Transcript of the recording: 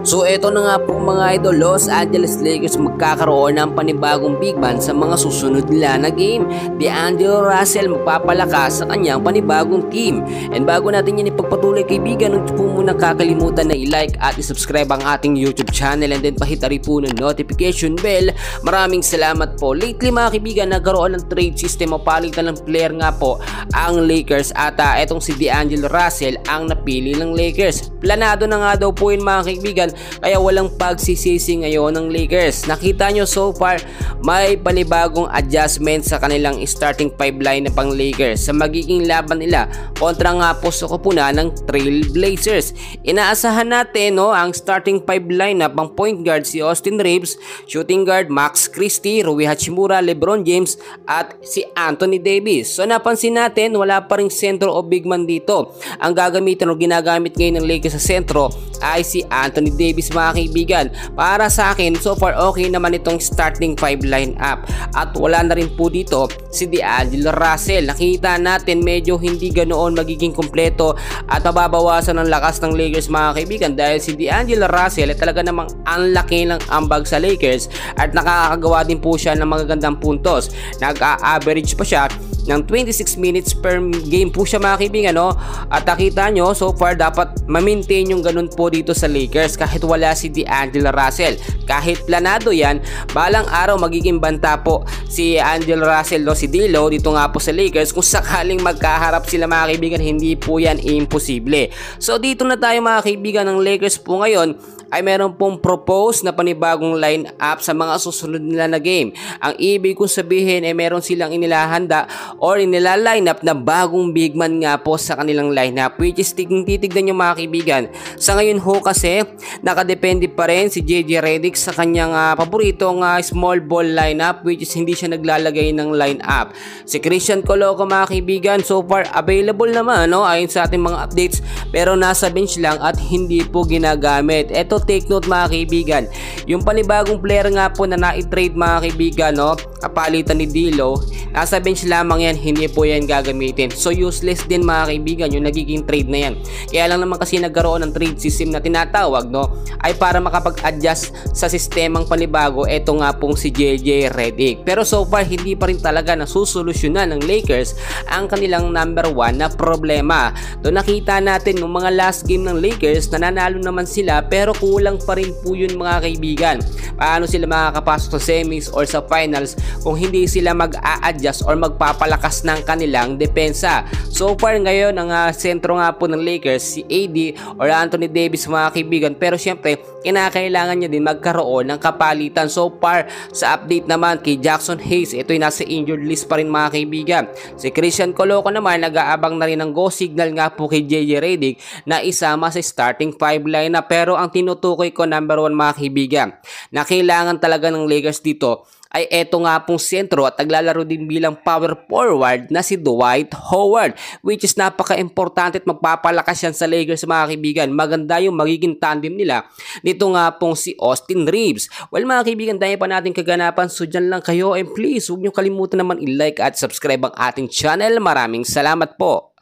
So eto na nga po mga idol, Los Angeles Lakers magkakaroon ng panibagong big man sa mga susunod nila na game. D'Angelo Russell magpapalakas sa kanyang panibagong team. And bago natin yan ipagpatuloy kaibigan, huwag po muna kakalimutan na i-like at i-subscribe ang ating YouTube channel and then pahitari po ng notification bell. Maraming salamat po. Lately mga kaibigan, nagkaroon ng trade system o palitan ng player nga po ang Lakers at etong si D'Angelo Russell ang napili ng Lakers. Planado na nga daw po yun mga kaibigan, kaya walang pagsisisi ngayon ng Lakers. Nakita nyo so far, may panibagong adjustment sa kanilang starting 5 line na pang Lakers sa magiging laban nila kontra nga po sa kupuna ng Trail Blazers. Inaasahan natin ang starting 5 line na pang point guard si Austin Reeves, shooting guard Max Christie, Rui Hachimura, LeBron James at si Anthony Davis. So napansin natin, wala pa ring sentro o big man dito. Ang gagamitin o ginagamit ngayon ng Lakers sa sentro ay si Anthony Davis mga kaibigan. Para sa akin, so far okay naman itong starting 5 lineup at wala na rin po dito si D'Angelo Russell. Nakita natin medyo hindi ganoon magiging kompleto at mababawasan ang lakas ng Lakers mga kaibigan dahil si D'Angelo Russell ay talaga namang ang laki ng ambag sa Lakers at nakakagawa din po siya ng magagandang puntos. Nag-a-average pa siya ng 26 minutes per game po siya mga kaibigan, at nakita nyo so far dapat ma-maintain yung ganun po dito sa Lakers kahit wala si D'Angelo Russell. Kahit planado yan, balang araw magiging banta po si D'Angelo Russell si D'Lo dito nga po sa Lakers. Kung sakaling magkaharap sila mga kaibigan, hindi po yan imposible. So dito na tayo mga kaibigan ng Lakers po ngayon ay meron pong propose na panibagong line-up sa mga susunod nila na game. Ang ibig kong sabihin ay meron silang inilahanda or inila-line up na bagong big man nga po sa kanilang line-up, which is titignan nyo mga kaibigan. Sa ngayon ho kasi, nakadepende pa rin si JJ Redick sa kanyang paboritong small ball line-up, which is hindi siya naglalagay ng line-up. Si Christian Coloco mga kaibigan, so far available naman ayon sa ating mga updates, pero nasa bench lang at hindi po ginagamit. Eto, take note mga kaibigan, yung panibagong player nga po na na-trade mga kaibigan, kapalitan ni D'Lo, nasa bench lamang yan, hindi po yan gagamitin. So useless din mga kaibigan yung nagiging trade na yan. Kaya lang naman kasi nagkaroon ng trade system na tinatawag ay para makapag-adjust sa sistemang panibago, eto nga pong si JJ Redick. Pero so far hindi pa rin talaga nasusolusyonan ng Lakers ang kanilang number 1 na problema. Doon nakita natin ng mga last game ng Lakers, nananalo naman sila pero kulang pa rin po yun mga kaibigan. Paano sila makakapasok sa semis or sa finals kung hindi sila mag-a-adjust or magpapalakas ng kanilang depensa? So far ngayon ang sentro nga po ng Lakers si AD or Anthony Davis mga kaibigan, pero syempre kinakailangan niya din magkaroon ng kapalitan. So far sa update naman kay Jackson Hayes, ito ay nasa injured list pa rin mga kaibigan. Si Christian Coloco naman nag-aabang na rin ng go signal nga po kay JJ Redick na isama sa starting 5 lineup. Pero ang tinutukoy ko number 1 mga kaibigan na kailangan talaga ng Lakers dito ay eto nga pong sentro at naglalaro din bilang power forward na si Dwight Howard, which is napaka-importante at magpapalakas yan sa Lakers mga kaibigan. Maganda yung magiging tandem nila dito nga pong si Austin Reeves. Well mga kaibigan, dahil pa natin kaganapan, so dyan lang kayo and please huwag nyo kalimutan naman i-like at subscribe ang ating channel. Maraming salamat po.